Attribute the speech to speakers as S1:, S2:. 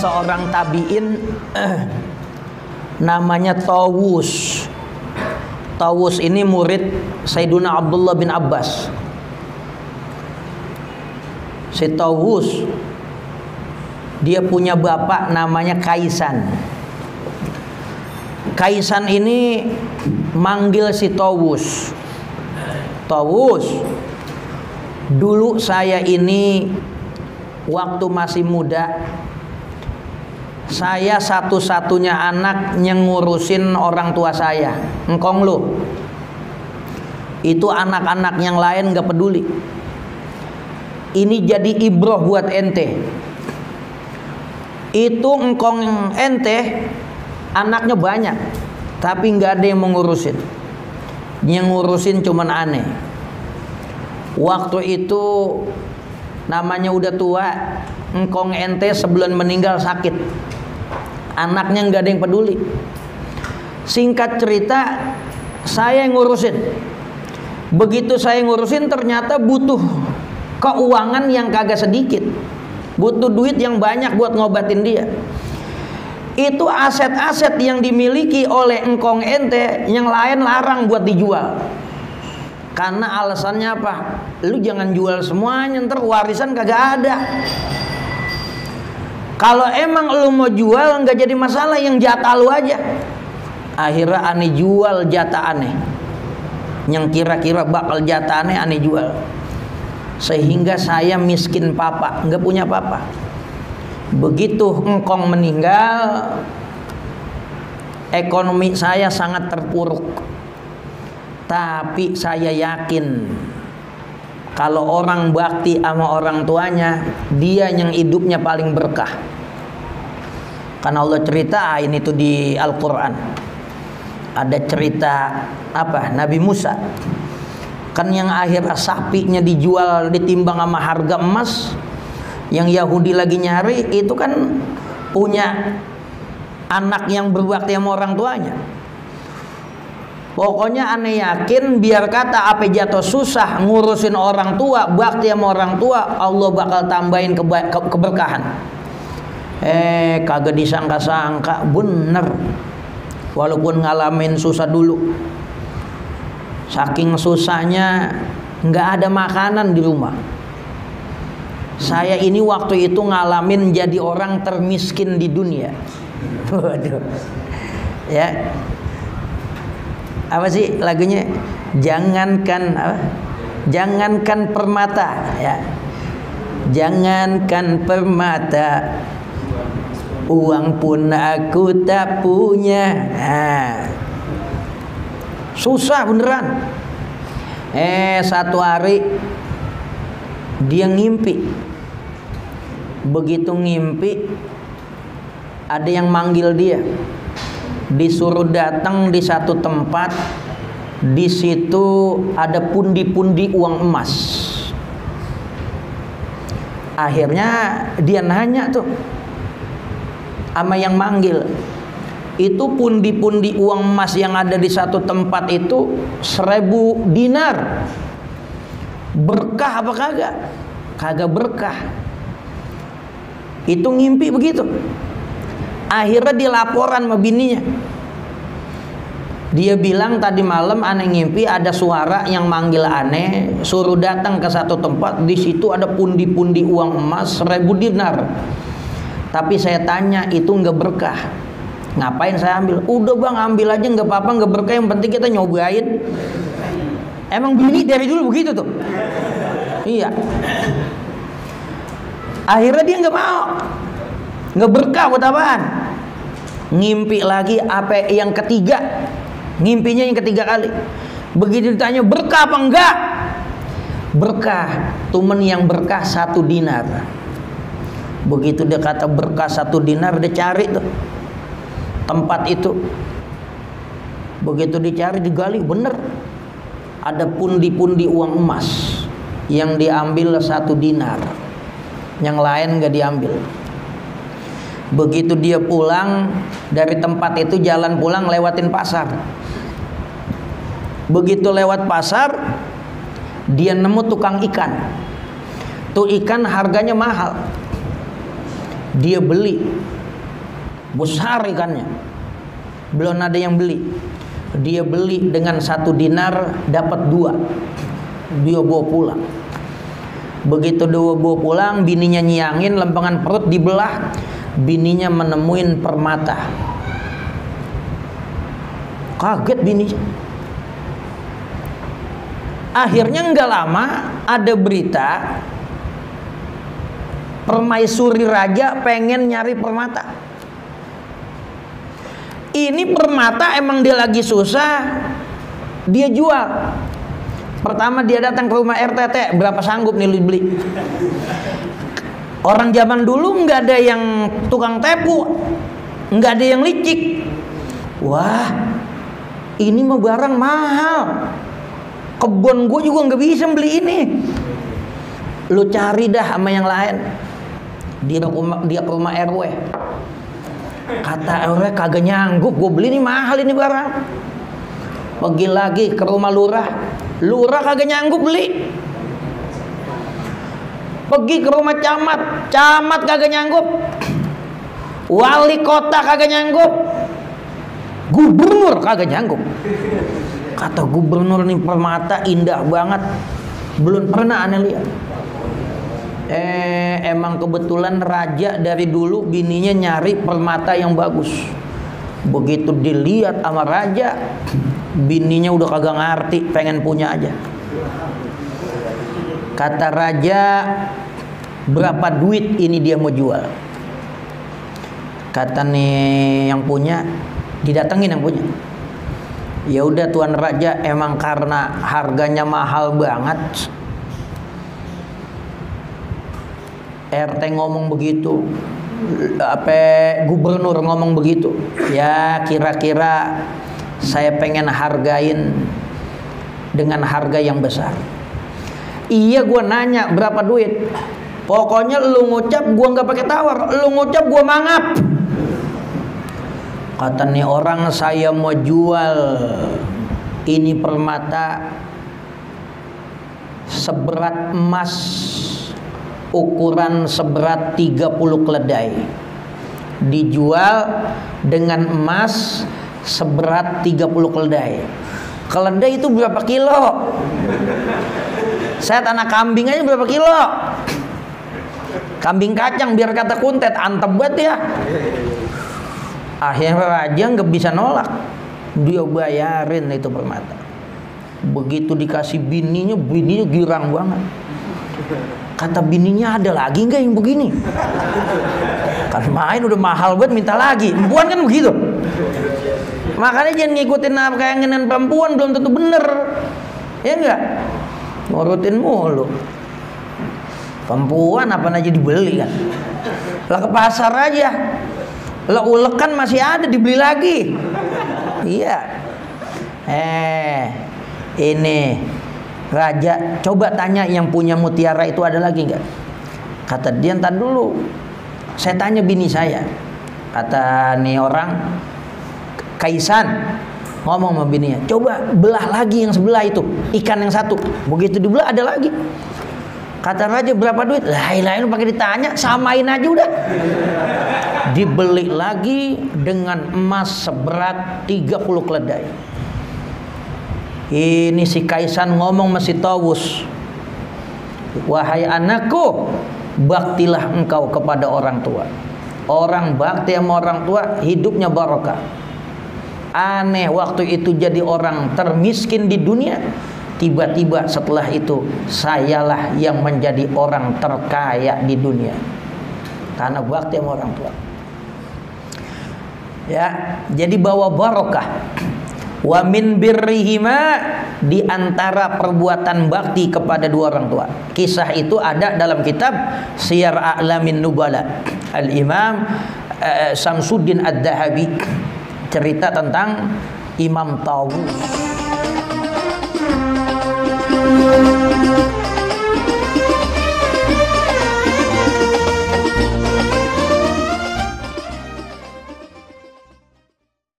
S1: seorang tabi'in namanya Tawus. Tawus ini murid Sayyiduna Abdullah bin Abbas. Si Tawus dia punya bapak namanya Kaisan. Kaisan ini manggil si Tawus. Tawus, dulu saya ini waktu masih muda, saya satu-satunya anak yang ngurusin orang tua saya. Engkong lu, itu anak-anak yang lain gak peduli. Ini jadi ibroh buat ente. Itu engkong ente anaknya banyak, tapi gak ada yang mengurusin. Yang ngurusin cuman aneh. Waktu itu namanya udah tua, engkong ente sebulan meninggal sakit, anaknya nggak ada yang peduli. Singkat cerita, saya yang ngurusin. Begitu saya ngurusin, ternyata butuh keuangan yang kagak sedikit, butuh duit yang banyak buat ngobatin dia. Itu aset-aset yang dimiliki oleh engkong ente, yang lain larang buat dijual. Karena alasannya apa? Lu jangan jual semuanya, ntar warisan kagak ada. Kalau emang lu mau jual nggak jadi masalah, yang jatah lu aja. Akhirnya aneh jual jatah aneh, yang kira-kira bakal jatah aneh jual. Sehingga saya miskin papa, nggak punya papa. Begitu engkong meninggal, ekonomi saya sangat terpuruk. Tapi saya yakin kalau orang bakti sama orang tuanya, dia yang hidupnya paling berkah. Karena Allah cerita ini tuh di Al-Quran. Ada cerita apa? Nabi Musa. Kan yang akhirnya sapinya dijual ditimbang sama harga emas. Yang Yahudi lagi nyari itu kan punya anak yang berbakti sama orang tuanya. Pokoknya aneh yakin biar kata apa jatuh susah ngurusin orang tua, bakti sama orang tua, Allah bakal tambahin keberkahan. Kagak disangka-sangka bener. Walaupun ngalamin susah dulu, saking susahnya nggak ada makanan di rumah. Saya ini waktu itu ngalamin jadi orang termiskin di dunia. Waduh, ya. Apa sih lagunya? Jangankan apa? Jangankan permata, ya. Jangankan permata, uang pun aku tak punya. Nah, susah beneran. Satu hari dia ngimpi. Begitu ngimpi, ada yang manggil dia. Disuruh datang di satu tempat, di situ ada pundi-pundi uang emas. Akhirnya dia nanya tuh sama yang manggil, itu pundi-pundi uang emas yang ada di satu tempat itu 1000 dinar. Berkah apa kagak? Kagak berkah. Itu ngimpi begitu. Akhirnya dia laporan sama bininya. Dia bilang tadi malam aneh ngimpi ada suara yang manggil aneh, suruh datang ke satu tempat, di situ ada pundi-pundi uang emas 1000 dinar. Tapi saya tanya itu nggak berkah. Ngapain saya ambil? Udah bang, ambil aja nggak apa-apa, nggak berkah, yang penting kita nyobain. Emang bini dari dulu begitu tuh. Iya. Akhirnya dia nggak mau. Nggak berkah buat apaan? Ngimpi lagi apa yang ketiga. Ngimpinya yang ketiga kali. Begitu ditanya berkah apa enggak? Berkah. Cuman yang berkah 1 dinar. Begitu dia kata berkah 1 dinar, dia cari tuh tempat itu. Begitu dicari, digali, bener ada pundi-pundi uang emas. Yang diambil 1 dinar, yang lain nggak diambil. Begitu dia pulang dari tempat itu, jalan pulang lewatin pasar. Begitu lewat pasar, dia nemu tukang ikan. Tuh ikan harganya mahal. Dia beli besar ikannya, belum ada yang beli. Dia beli dengan 1 dinar dapat 2, dia bawa pulang. Begitu dia bawa pulang, bininya nyiyangin, lempengan perut dibelah, bininya menemuin permata. Kaget bininya. Akhirnya nggak lama ada berita permaisuri raja pengen nyari permata. Ini permata emang dia lagi susah, dia jual. Pertama dia datang ke rumah RTT, berapa sanggup nih lu beli? Orang zaman dulu nggak ada yang tukang tepu, nggak ada yang licik. Wah, ini mah barang mahal. Kebun gue juga nggak bisa beli ini. Lu cari dah sama yang lain. Dia ke rumah RW. Kata RW kagak nyanggup gue beli, ini mahal ini barang. Pergi lagi ke rumah lurah. Lurah kagak nyanggup beli. Pergi ke rumah camat. Camat kagak nyanggup. Wali kota kagak nyanggup. Gubernur kagak nyanggup. Kata gubernur, nih permata indah banget, belum pernah aneh lihat. Emang kebetulan raja dari dulu bininya nyari permata yang bagus. Begitu dilihat sama raja, bininya udah kagak ngerti, pengen punya aja. Kata raja, berapa duit ini dia mau jual? Kata nih yang punya, didatengin yang punya. Ya udah tuan raja, emang karena harganya mahal banget, RT ngomong begitu, gubernur ngomong begitu, ya kira-kira saya pengen hargain dengan harga yang besar. Iya, gua nanya berapa duit, pokoknya lu ngucap gua nggak pakai tawar, lu ngucap gua mangap. Kata nih orang, saya mau jual ini permata seberat emas, ukuran seberat 30 keledai. Dijual dengan emas seberat 30 keledai. Keledai itu berapa kilo? Saya tanah kambing aja berapa kilo? Kambing kacang biar kata kuntet, antep banget ya. Akhirnya raja nggak bisa nolak, dia bayarin itu permata. Begitu dikasih bininya girang banget. Kata bininya, ada lagi nggak yang begini? Kan main udah mahal banget, minta lagi. Perempuan kan begitu. Makanya jangan ngikutin apa kayangan perempuan, belum tentu bener, ya enggak? Ngurutin mulu. Perempuan apa aja dibeli kan? Lah ke pasar aja. Lah ulek kan masih ada, dibeli lagi. Iya. Ini raja, coba tanya yang punya mutiara itu ada lagi nggak? Kata dia, ntar dulu, saya tanya bini saya. Kata nih orang, Kaisan ngomong sama bininya, coba belah lagi yang sebelah itu, ikan yang satu. Begitu dibelah ada lagi. Kata raja, berapa duit? Lain-lain pakai ditanya, samain aja udah. Dibeli lagi dengan emas seberat 30 keledai. Ini si Kaisan ngomong masih Tawus, wahai anakku, baktilah engkau kepada orang tua. Orang bakti sama orang tua hidupnya barokah. Aneh, waktu itu jadi orang termiskin di dunia, tiba-tiba setelah itu sayalah yang menjadi orang terkaya di dunia karena bakti sama orang tua. Ya, jadi bawa barokah. Wa min birrihima, di antara perbuatan bakti kepada dua orang tua. Kisah itu ada dalam kitab Siyar A'lamin Nubala, Al-Imam Samsuddin Ad-Dahabi, cerita tentang Imam Tawus.